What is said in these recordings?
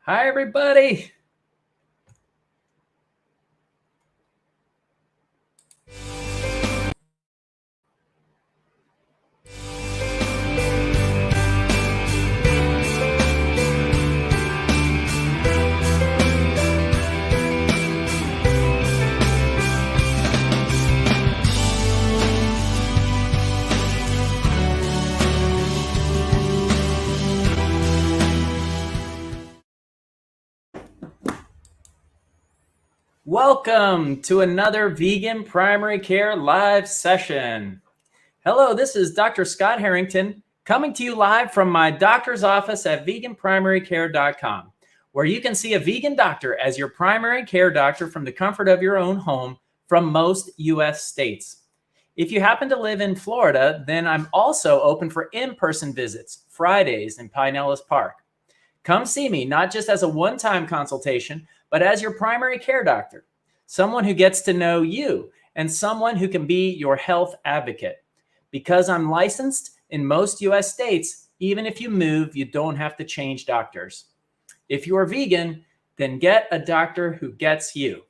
Hi, everybody. Welcome to another Vegan Primary Care live session. Hello, this is Dr. Scott Harrington coming to you live from my doctor's office at veganprimarycare.com, where you can see a vegan doctor as your primary care doctor from the comfort of your own home from most U.S. states. If you happen to live in Florida, then I'm also open for in-person visits Fridays in Pinellas Park. Come see me, not just as a one-time consultation, but as your primary care doctor, someone who gets to know you and someone who can be your health advocate. Because I'm licensed in most US states, even if you move, you don't have to change doctors. If you are vegan, then get a doctor who gets you.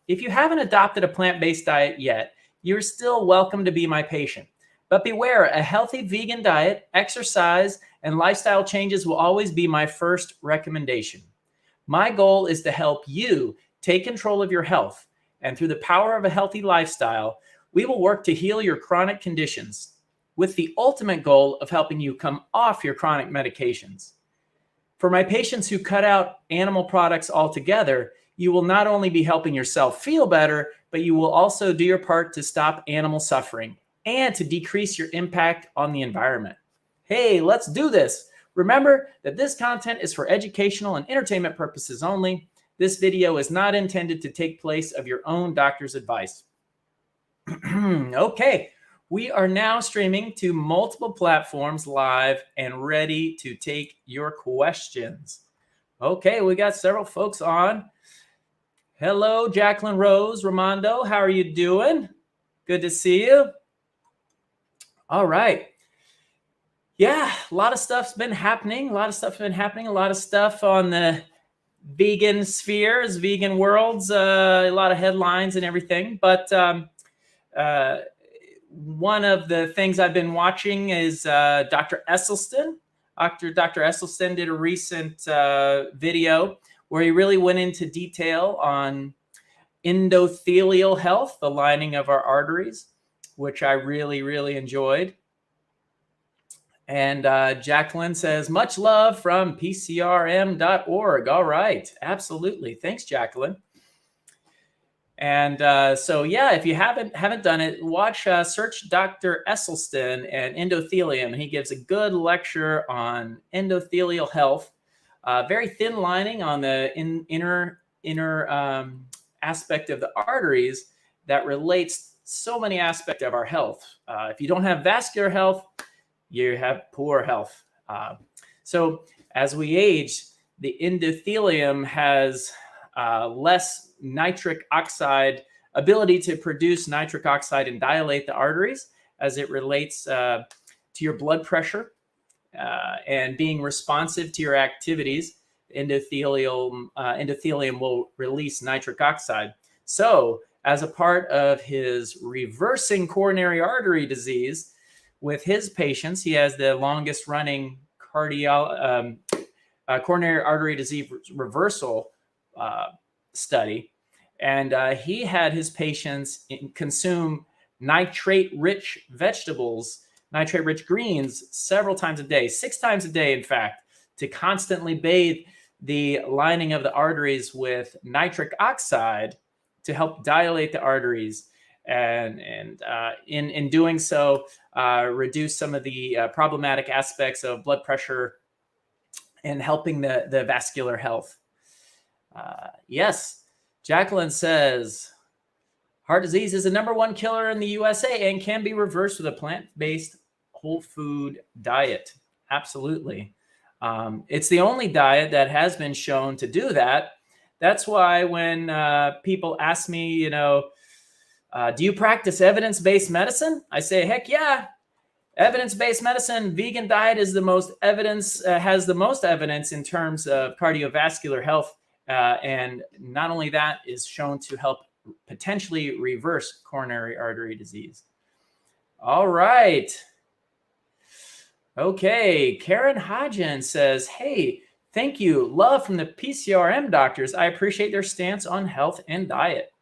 If you haven't adopted a plant-based diet yet, you're still welcome to be my patient. But beware, a healthy vegan diet, exercise, and lifestyle changes will always be my first recommendation. My goal is to help you take control of your health, and through the power of a healthy lifestyle, we will work to heal your chronic conditions, with the ultimate goal of helping you come off your chronic medications. For my patients who cut out animal products altogether, you will not only be helping yourself feel better, but you will also do your part to stop animal suffering and to decrease your impact on the environment. Hey, let's do this. Remember that this content is for educational and entertainment purposes only. This video is not intended to take place of your own doctor's advice. Okay, we are now streaming to multiple platforms live and ready to take your questions. Okay, we got several folks on. Hello, Jacqueline Rose, Ramondo, how are you doing? Good to see you. All right. Yeah, a lot of stuff's been happening. A lot of stuff on the vegan spheres, vegan worlds, a lot of headlines and everything. But one of the things I've been watching is Dr. Esselstyn. Dr. Esselstyn did a recent video where he really went into detail on endothelial health, the lining of our arteries, which I really, really enjoyed. And Jacqueline says, much love from PCRM.org. All right. Absolutely. Thanks, Jacqueline. And so, yeah, if you haven't done it, watch, search Dr. Esselstyn and endothelium. He gives a good lecture on endothelial health, very thin lining on the inner aspect of the arteries that relates so many aspects of our health. If you don't have vascular health, you have poor health. So as we age, the endothelium has less nitric oxide ability to produce nitric oxide and dilate the arteries as it relates to your blood pressure and being responsive to your activities. Endothelium will release nitric oxide. So as a part of his reversing coronary artery disease, with his patients, he has the longest running coronary artery disease reversal study. And he had his patients consume nitrate-rich vegetables, nitrate-rich greens several times a day, 6 times a day, in fact, to constantly bathe the lining of the arteries with nitric oxide to help dilate the arteries. And in doing so, reduce some of the problematic aspects of blood pressure and helping the vascular health. Yes, Jacqueline says, heart disease is the #1 killer in the USA and can be reversed with a plant-based whole food diet. Absolutely. It's the only diet that has been shown to do that. That's why when people ask me, do you practice evidence-based medicine? I say, heck yeah. Evidence-based medicine, vegan diet is the most evidence, has the most evidence in terms of cardiovascular health. And not only that, is shown to help potentially reverse coronary artery disease. All right. Okay. Karen Hodgen says, hey, thank you. Love from the PCRM doctors. I appreciate their stance on health and diet.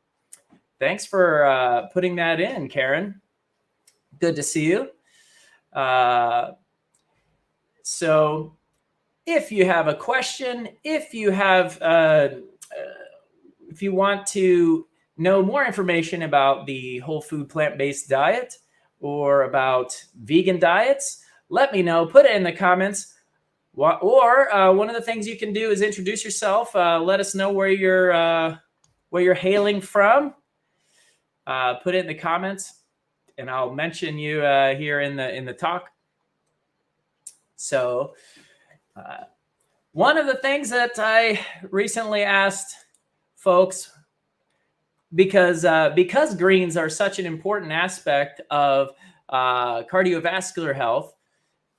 Thanks for putting that in, Karen. Good to see you. So if you have a question, if you have, if you want to know more information about the whole food plant-based diet or about vegan diets, let me know. Put it in the comments. Or one of the things you can do is introduce yourself. Let us know where you're hailing from. Put it in the comments, and I'll mention you here in the talk. So one of the things that I recently asked folks, because greens are such an important aspect of cardiovascular health,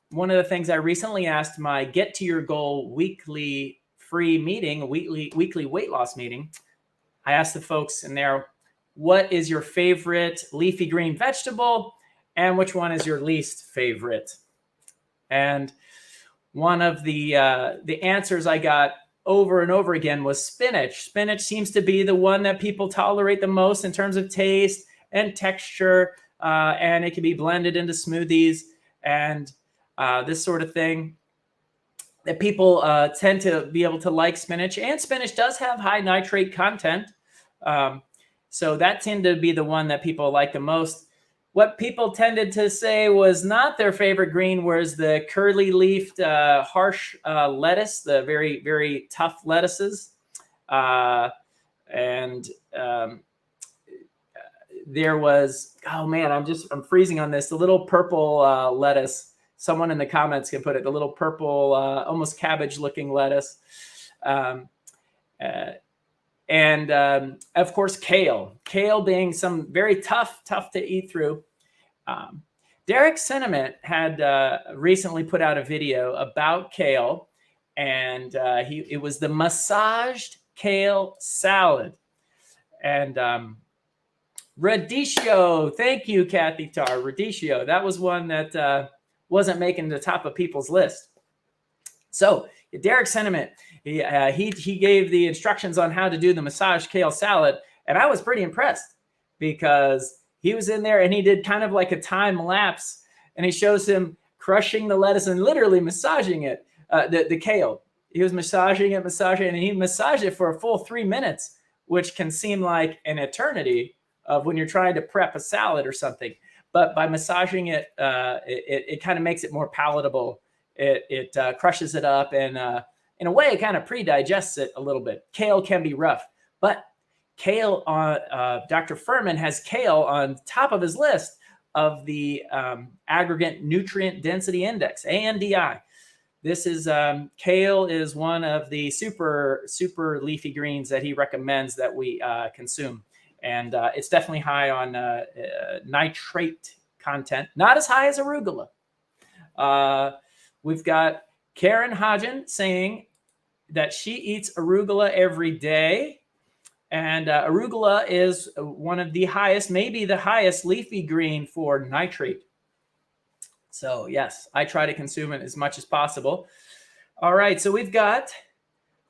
one of the things I recently asked my Get to Your Goal weekly free meeting, weekly weight loss meeting, I asked the folks in there, what is your favorite leafy green vegetable and which one is your least favorite? And one of the answers I got over and over again was spinach. Spinach seems to be the one that people tolerate the most in terms of taste and texture, and it can be blended into smoothies and this sort of thing. That people tend to be able to like spinach, and spinach does have high nitrate content. So that tended to be the one that people like the most. What people tended to say was not their favorite green was the curly leafed, harsh lettuce, the very, very tough lettuces. There was, oh man, I'm freezing on this, the little purple lettuce. Someone in the comments can put it, the little purple, almost cabbage looking lettuce. And of course, kale being some very tough to eat through. Derek Sentiment had recently put out a video about kale, and it was the massaged kale salad. And radicchio, thank you, Kathy Tarr. Radicchio, that was one that wasn't making the top of people's list. So Derek Sentiment, he gave the instructions on how to do the massaged kale salad, and I was pretty impressed because he was in there and he did kind of like a time lapse, and he shows him crushing the lettuce and literally massaging it, the kale. He was massaging it, and he massaged it for a full 3 minutes, which can seem like an eternity of when you're trying to prep a salad or something. But by massaging it, it kind of makes it more palatable. It crushes it up, and in a way, it kind of pre-digests it a little bit. Kale can be rough, but kale, Dr. Furman has kale on top of his list of the aggregate nutrient density index, ANDI. This is kale is one of the super leafy greens that he recommends that we consume, and it's definitely high on nitrate content, not as high as arugula. We've got Karen Hodgen saying that she eats arugula every day. And arugula is one of the highest, maybe the highest leafy green for nitrate. So yes, I try to consume it as much as possible. All right, so we've got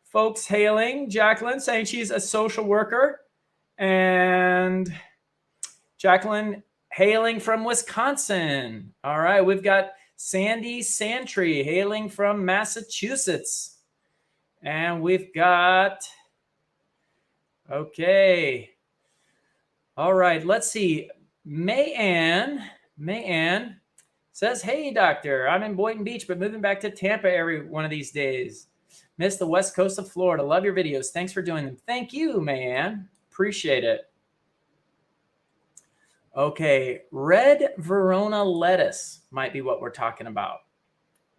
folks hailing. Jacqueline saying she's a social worker. And Jacqueline hailing from Wisconsin. All right, we've got Sandy Santry hailing from Massachusetts. And we've got, okay. All right, let's see. Mayanne says, hey, doctor, I'm in Boynton Beach, but moving back to Tampa every one of these days. Miss the west coast of Florida. Love your videos. Thanks for doing them. Thank you, Mayanne. Appreciate it. Okay, red Verona lettuce might be what we're talking about.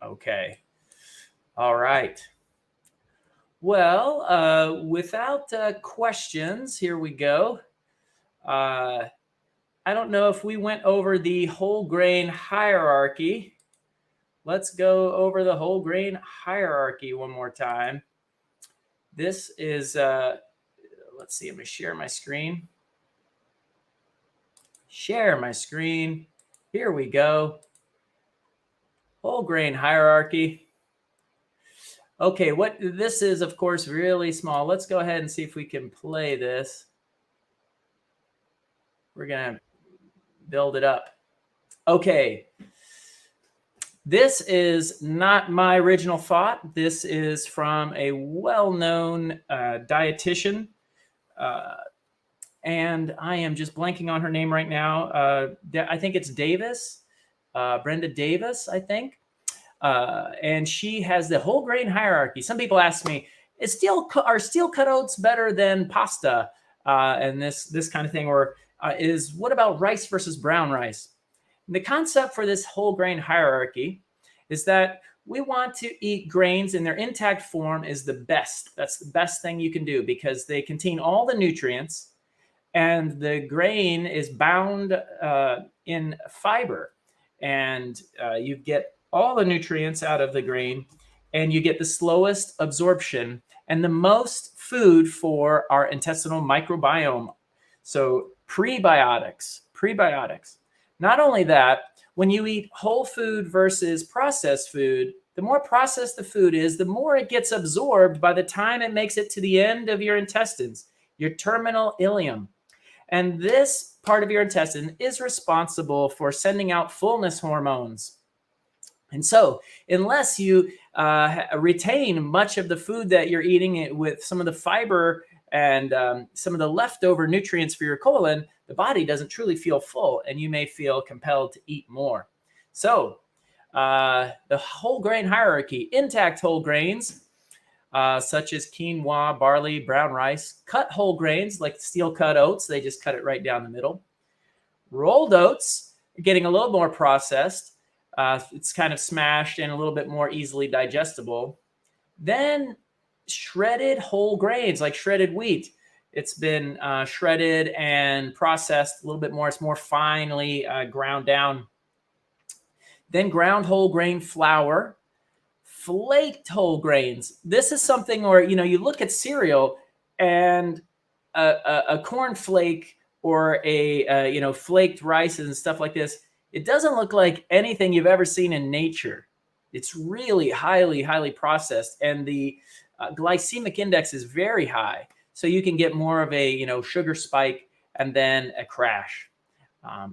Okay. All right. Well, without questions, here we go. I don't know if we went over the whole grain hierarchy. Let's go over the whole grain hierarchy one more time. This is, let's see, I'm going to share my screen. Share my screen. Here we go. Whole grain hierarchy. Okay, what this is, of course, really small. Let's go ahead and see if we can play this. We're going to build it up. Okay. This is not my original thought. This is from a well-known dietitian. And I am just blanking on her name right now. I think it's Davis, Brenda Davis, I think. And she has the whole grain hierarchy. Some people ask me, are steel cut oats better than pasta? And this kind of thing, or what about rice versus brown rice? And the concept for this whole grain hierarchy is that we want to eat grains in their intact form is the best. That's the best thing you can do because they contain all the nutrients and the grain is bound in fiber. And you get all the nutrients out of the grain and you get the slowest absorption and the most food for our intestinal microbiome. So prebiotics. Not only that, when you eat whole food versus processed food, the more processed the food is, the more it gets absorbed by the time it makes it to the end of your intestines, your terminal ileum. And this part of your intestine is responsible for sending out fullness hormones. And so unless you retain much of the food that you're eating with some of the fiber and some of the leftover nutrients for your colon, the body doesn't truly feel full and you may feel compelled to eat more. So the whole grain hierarchy, intact whole grains, such as quinoa, barley, brown rice, cut whole grains like steel cut oats, they just cut it right down the middle. Rolled oats, getting a little more processed. It's kind of smashed and a little bit more easily digestible. Then shredded whole grains like shredded wheat. It's been shredded and processed a little bit more. It's more finely ground down. Then ground whole grain flour, flaked whole grains. This is something where, you look at cereal and a corn flake or a flaked rice and stuff like this. It doesn't look like anything you've ever seen in nature. It's really highly processed, and the glycemic index is very high. So you can get more of a sugar spike and then a crash.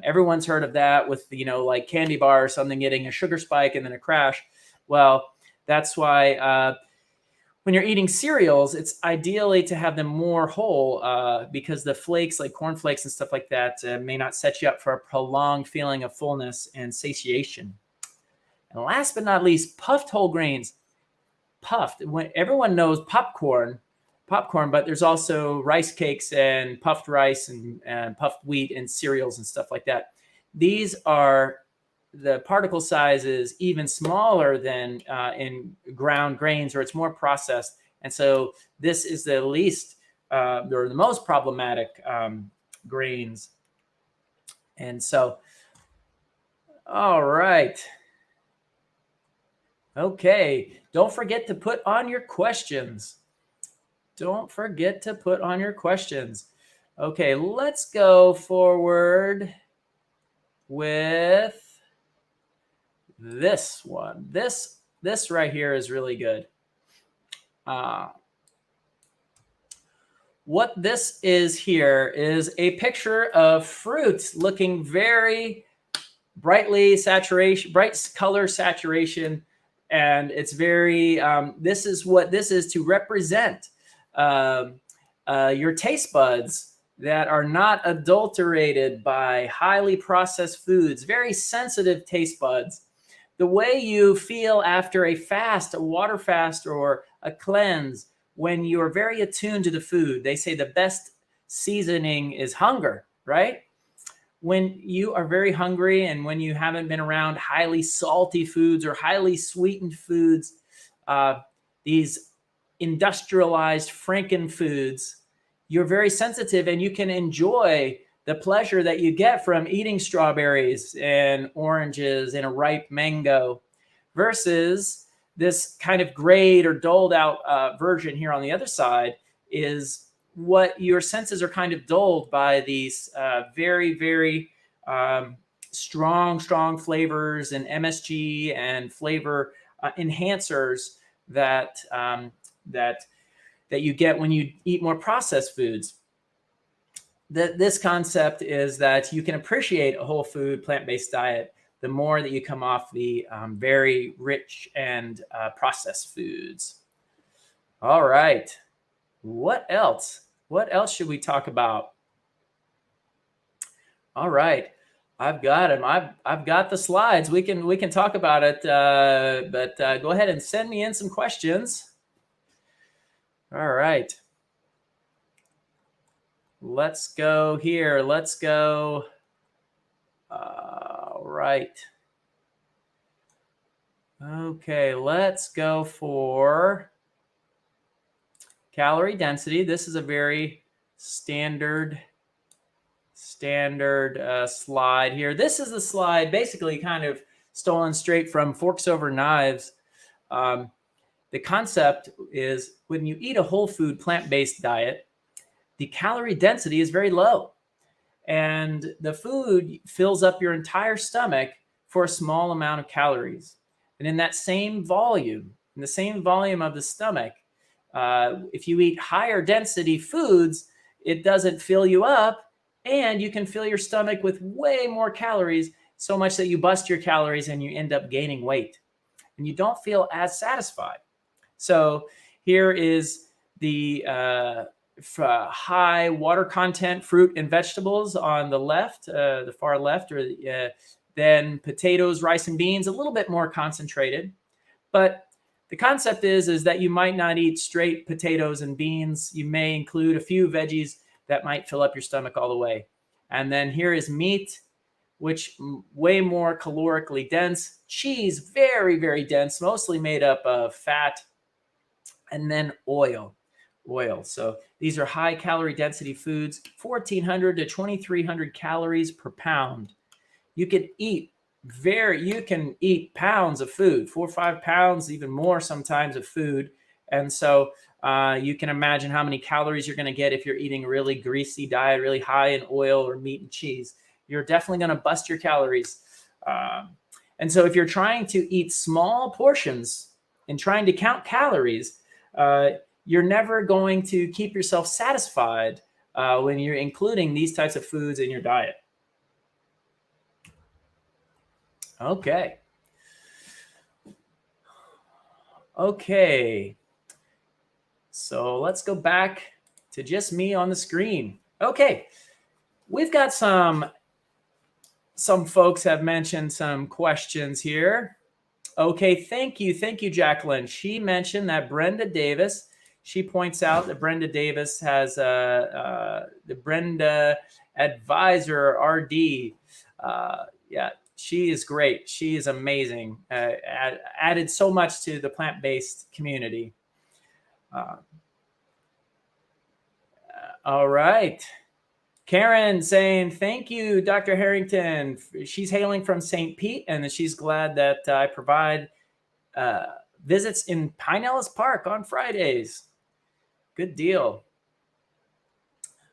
Everyone's heard of that with like candy bar or something getting a sugar spike and then a crash. Well, that's why when you're eating cereals, it's ideally to have them more whole because the flakes like corn flakes and stuff like that may not set you up for a prolonged feeling of fullness and satiation. And last but not least, puffed whole grains. Puffed. Everyone knows popcorn, but there's also rice cakes and puffed rice and puffed wheat and cereals and stuff like that. These are the particle size is even smaller than in ground grains, or it's more processed. And so this is the least or the most problematic grains. And so, all right. Okay. Don't forget to put on your questions. Okay, let's go forward with this one. This right here is really good. What this is here is a picture of fruits looking very bright color saturation. And it's very, this is what this is to represent your taste buds that are not adulterated by highly processed foods, very sensitive taste buds. The way you feel after a fast, a water fast, or a cleanse, when you're very attuned to the food. They say the best seasoning is hunger, right? When you are very hungry and when you haven't been around highly salty foods or highly sweetened foods, these industrialized Franken foods, you're very sensitive and you can enjoy the pleasure that you get from eating strawberries and oranges and a ripe mango versus this kind of grayed or dulled out version here on the other side is what your senses are kind of dulled by these very, very strong flavors and MSG and flavor enhancers that you get when you eat more processed foods. This concept is that you can appreciate a whole food plant-based diet the more that you come off the very rich and processed foods. All right. What else? What else should we talk about? All right. I've got them. I've got the slides. We can talk about it, but go ahead and send me in some questions. All right. Let's go here. Let's go. All right. Okay, let's go for calorie density. This is a very standard slide here. This is the slide basically kind of stolen straight from Forks Over Knives. The concept is when you eat a whole food plant-based diet, the calorie density is very low. And the food fills up your entire stomach for a small amount of calories. And in that same volume, in the same volume of the stomach, if you eat higher density foods, it doesn't fill you up, and you can fill your stomach with way more calories, so much that you bust your calories and you end up gaining weight. And you don't feel as satisfied. So here is the high water content fruit and vegetables on the left, the far left, or then potatoes, rice, and beans, a little bit more concentrated. But the concept is that you might not eat straight potatoes and beans. You may include a few veggies that might fill up your stomach all the way. And then here is meat, which way more calorically dense. Cheese, very, very dense, mostly made up of fat. And then oil. So these are high calorie density foods, 1,400 to 2,300 calories per pound. You can eat pounds of food, 4 or 5 pounds, even more sometimes of food. And so you can imagine how many calories you're going to get if you're eating a really greasy diet, really high in oil or meat and cheese. You're definitely going to bust your calories. And so if you're trying to eat small portions and trying to count calories, you're never going to keep yourself satisfied when you're including these types of foods in your diet. Okay. So let's go back to just me on the screen. Okay. We've got some folks have mentioned some questions here. Okay, thank you, Jacqueline. She mentioned that Brenda Davis, she points out that Brenda Davis has the Brenda Advisor RD. Yeah, she is great. She is amazing. Added so much to the plant-based community. All right. Karen saying, thank you, Dr. Harrington. She's hailing from St. Pete, and she's glad that I provide visits in Pinellas Park on Fridays. Good deal.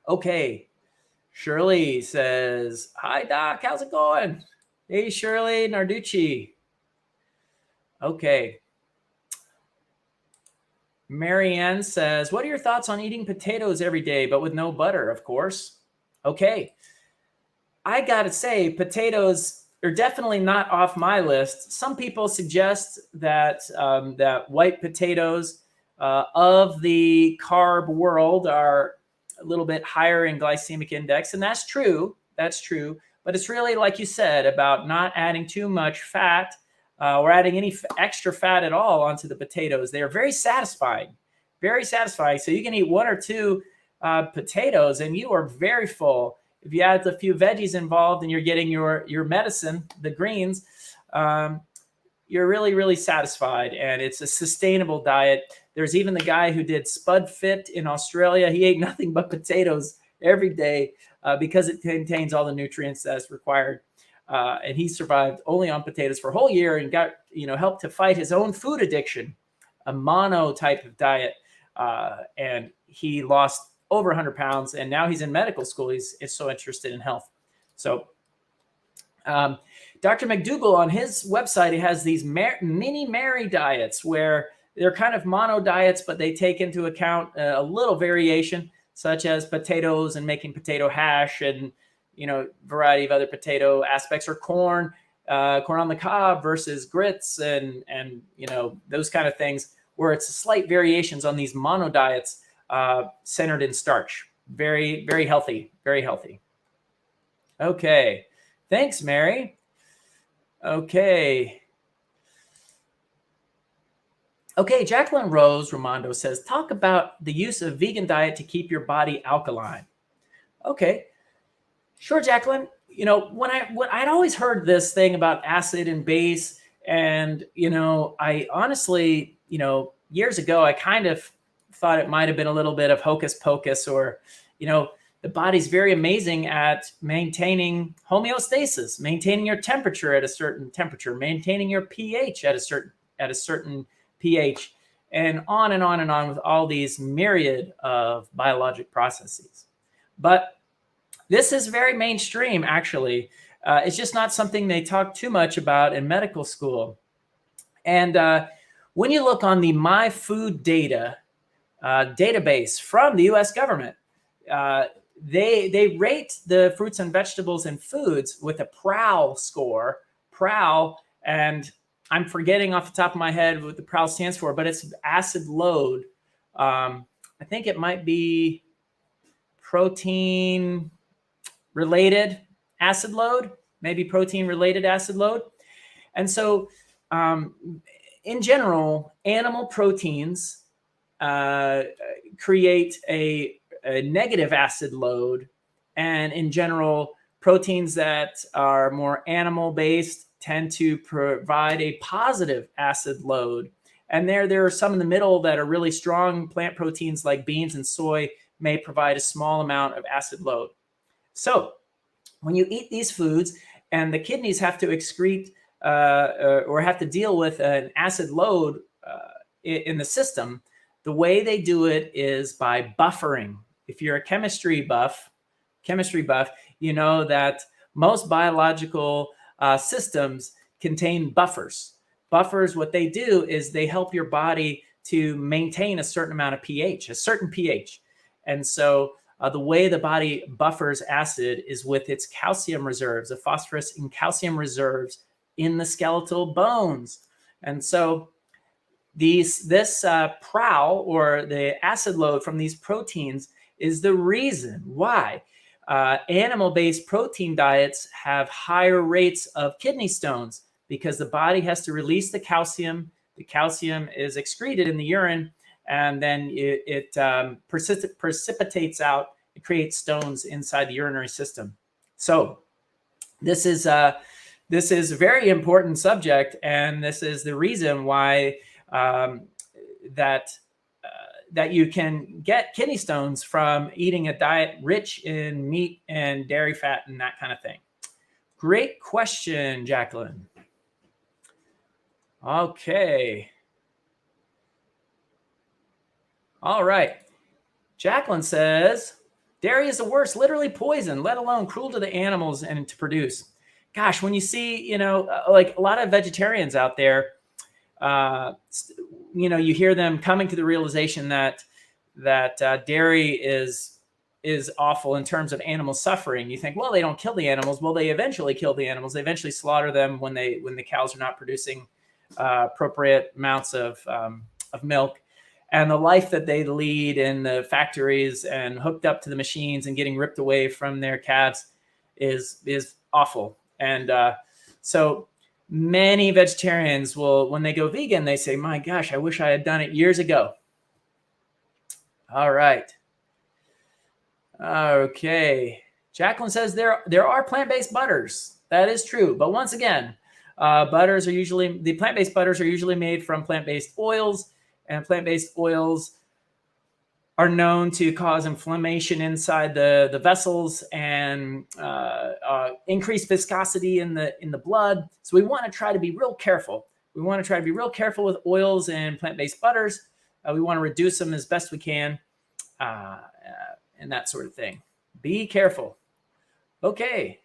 Okay. Shirley says, hi, Doc. How's it going? Hey, Shirley Narducci. Okay. Marianne says, what are your thoughts on eating potatoes every day, but with no butter, of course? Okay. I got to say, potatoes are definitely not off my list. Some people suggest that that white potatoes of the carb world are a little bit higher in glycemic index, and that's true. That's true. But it's really, like you said, about not adding too much fat or adding any extra fat at all onto the potatoes. They are very satisfying, very satisfying. So you can eat 1 or 2 potatoes and you are very full. If you add a few veggies involved and you're getting your medicine, the greens, you're really, really satisfied. And it's a sustainable diet. There's even the guy who did Spud Fit in Australia. He ate nothing but potatoes every day because it contains all the nutrients that's required. And he survived only on potatoes for a whole year and got, helped to fight his own food addiction, a mono type of diet. And he lost over 100 pounds, and now he's in medical school. He's so interested in health. So Dr. McDougall, on his website, he has these mini Mary diets where they're kind of mono diets, but they take into account a little variation, such as potatoes and making potato hash and, variety of other potato aspects, or corn on the cob versus grits and those kind of things, where it's slight variations on these mono diets centered in starch. Very, very healthy, very healthy. Okay. Thanks, Mary. Okay. Jacqueline Rose Ramondo says, talk about the use of vegan diet to keep your body alkaline. Okay. Sure, Jacqueline. When I'd always heard this thing about acid and base, and, I honestly, years ago, I kind of thought it might have been a little bit of hocus pocus, or, the body's very amazing at maintaining homeostasis, maintaining your temperature at a certain temperature, maintaining your pH at a certain pH, and on and on and on with all these myriad of biologic processes. But this is very mainstream, actually. It's just not something they talk too much about in medical school. And when you look on the My Food Data database from the U.S. government, they rate the fruits and vegetables and foods with a PROW score. PROW, and I'm forgetting off the top of my head what the PROW stands for, but it's acid load. I think it might be protein related acid load, maybe protein related acid load. And so in general, animal proteins create a negative acid load. And in general, proteins that are more animal based tend to provide a positive acid load. And there are some in the middle that are really strong. Plant proteins like beans and soy may provide a small amount of acid load. So when you eat these foods and the kidneys have to excrete or have to deal with an acid load in the system, the way they do it is by buffering. If you're a chemistry buff, you know that most biological systems contain buffers. Buffers, what they do is they help your body to maintain a certain amount of pH, a certain pH. And so the way the body buffers acid is with its calcium reserves, the phosphorus and calcium reserves in the skeletal bones. And so this PROW, or the acid load from these proteins, is the reason why animal-based protein diets have higher rates of kidney stones, because the body has to release the calcium. The calcium is excreted in the urine, and then it precipitates out. It creates stones inside the urinary system. So this is a very important subject, and this is the reason why that you can get kidney stones from eating a diet rich in meat and dairy fat and that kind of thing. Great question, Jacqueline. Okay. All right. Jacqueline says, dairy is the worst, literally poison, let alone cruel to the animals and to produce. Gosh, when you see, like a lot of vegetarians out there, you hear them coming to the realization that dairy is awful in terms of animal suffering. You think, well, they don't kill the animals. Well, they eventually kill the animals. They eventually slaughter them when the cows are not producing appropriate amounts of milk. And the life that they lead in the factories and hooked up to the machines and getting ripped away from their calves is awful. And so many vegetarians will, when they go vegan, they say, my gosh, I wish I had done it years ago. All right. Okay. Jacqueline says there are plant-based butters. That is true. But once again, the plant-based butters are usually made from plant-based oils, and plant-based oils are known to cause inflammation inside the vessels and increase viscosity in the blood. So we want to try to be real careful. We want to try to be real careful with oils and plant-based butters. We want to reduce them as best we can and that sort of thing. Be careful. Okay.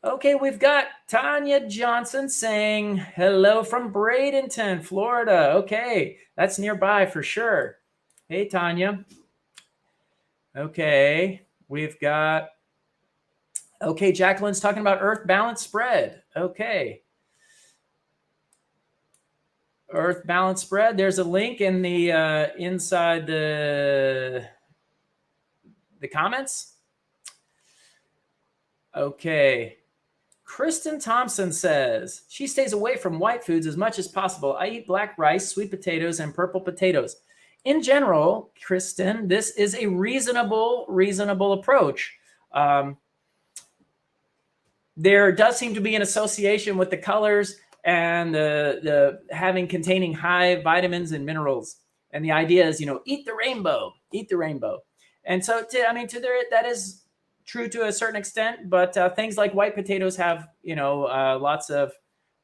Okay, we've got Tanya Johnson saying hello from Bradenton, Florida. Okay, that's nearby for sure. Hey, Tanya. Okay, we've got, okay, Jacqueline's talking about earth balance spread. Okay. Earth balance spread. There's a link in the inside the comments. Okay. Kristen Thompson says she stays away from white foods as much as possible. I eat black rice, sweet potatoes, and purple potatoes. In general, Kristen, this is a reasonable approach. There does seem to be an association with the colors and the containing high vitamins and minerals. And the idea is, eat the rainbow, eat the rainbow. And so, that is true to a certain extent, but things like white potatoes have, lots of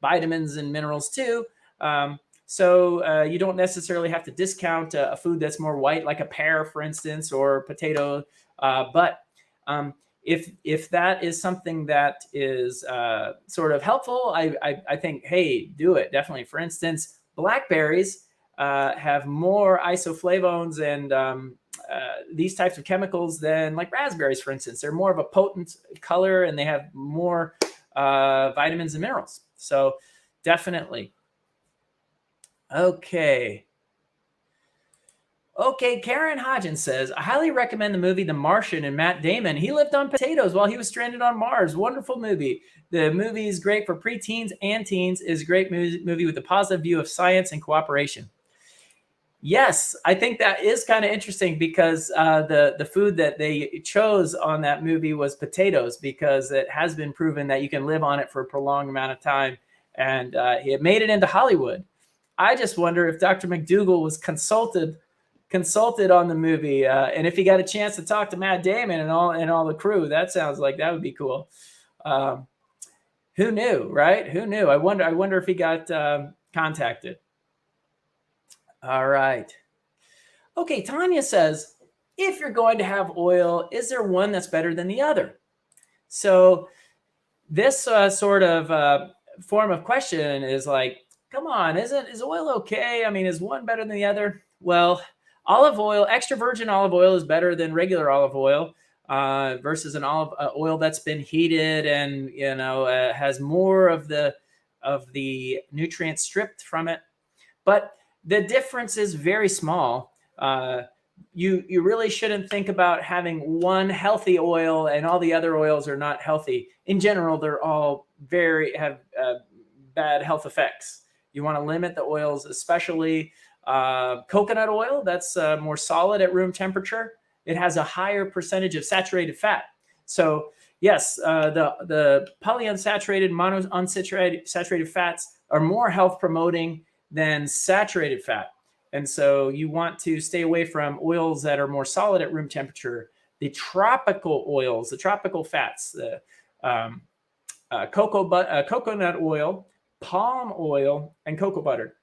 vitamins and minerals too. So you don't necessarily have to discount a food that's more white, like a pear, for instance, or potato. But if that is something that is sort of helpful, I think, hey, do it, definitely. For instance, blackberries have more isoflavones and these types of chemicals than like raspberries, for instance. They're more of a potent color and they have more vitamins and minerals. So definitely. Okay. Okay, Karen Hodgins says, I highly recommend the movie The Martian and Matt Damon. He lived on potatoes while he was stranded on Mars. Wonderful movie. The movie is great for preteens and teens. It is a great movie with a positive view of science and cooperation. Yes, I think that is kind of interesting because the food that they chose on that movie was potatoes, because it has been proven that you can live on it for a prolonged amount of time, and it made it into Hollywood. I just wonder if Dr. McDougall was consulted on the movie, and if he got a chance to talk to Matt Damon and all the crew. That sounds like that would be cool. Who knew, right? Who knew? I wonder if he got contacted. All right. Okay, Tanya says, if you're going to have oil, is there one that's better than the other? So this sort of form of question is like, come on, is oil okay? I mean, is one better than the other? Well, olive oil, extra virgin olive oil is better than regular olive oil versus an olive oil that's been heated and has more of the nutrients stripped from it. But the difference is very small. You really shouldn't think about having one healthy oil and all the other oils are not healthy. In general, they're all have bad health effects. You want to limit the oils, especially coconut oil. That's more solid at room temperature. It has a higher percentage of saturated fat. So yes, the polyunsaturated, monounsaturated fats are more health promoting than saturated fat. And so you want to stay away from oils that are more solid at room temperature. The tropical oils, the tropical fats, the coconut oil, palm oil, and cocoa butter.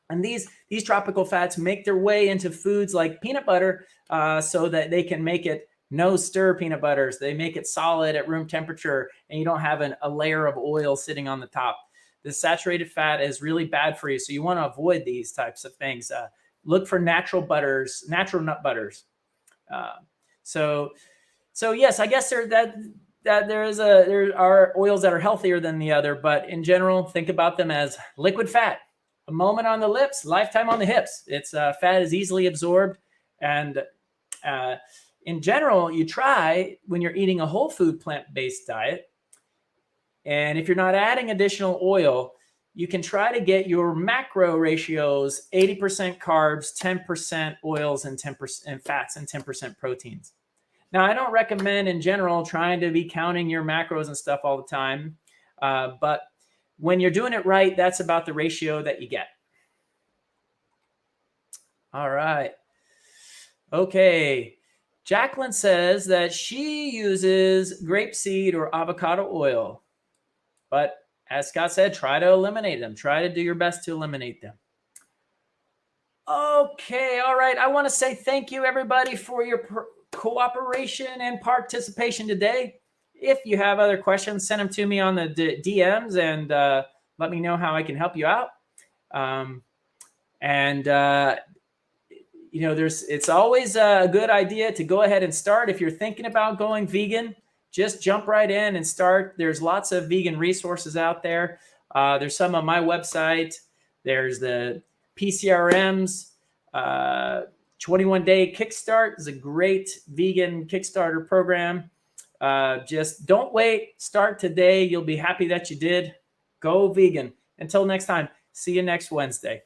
And these tropical fats make their way into foods like peanut butter so that they can make it no stir peanut butters. They make it solid at room temperature and you don't have a layer of oil sitting on the top. The saturated fat is really bad for you. So you want to avoid these types of things. Look for natural butters, natural nut butters. So yes, I guess there are oils that are healthier than the other, but in general, think about them as liquid fat. A moment on the lips, lifetime on the hips. It's fat is easily absorbed. And in general, you try when you're eating a whole food plant-based diet, and if you're not adding additional oil, you can try to get your macro ratios 80% carbs, 10% oils, and 10% fats, and 10% proteins. Now, I don't recommend in general trying to be counting your macros and stuff all the time, but when you're doing it right, that's about the ratio that you get. All right. Okay. Jacqueline says that she uses grapeseed or avocado oil. But as Scott said, try to eliminate them. Try to do your best to eliminate them. Okay. All right. I want to say thank you, everybody, for your cooperation and participation today. If you have other questions, send them to me on the DMs and let me know how I can help you out. You know, it's always a good idea to go ahead and start. If you're thinking about going vegan, just jump right in and start. There's lots of vegan resources out there. There's some on my website. There's the PCRM's 21-day Kickstart is a great vegan Kickstarter program. Just don't wait. Start today. You'll be happy that you did. Go vegan. Until next time, see you next Wednesday.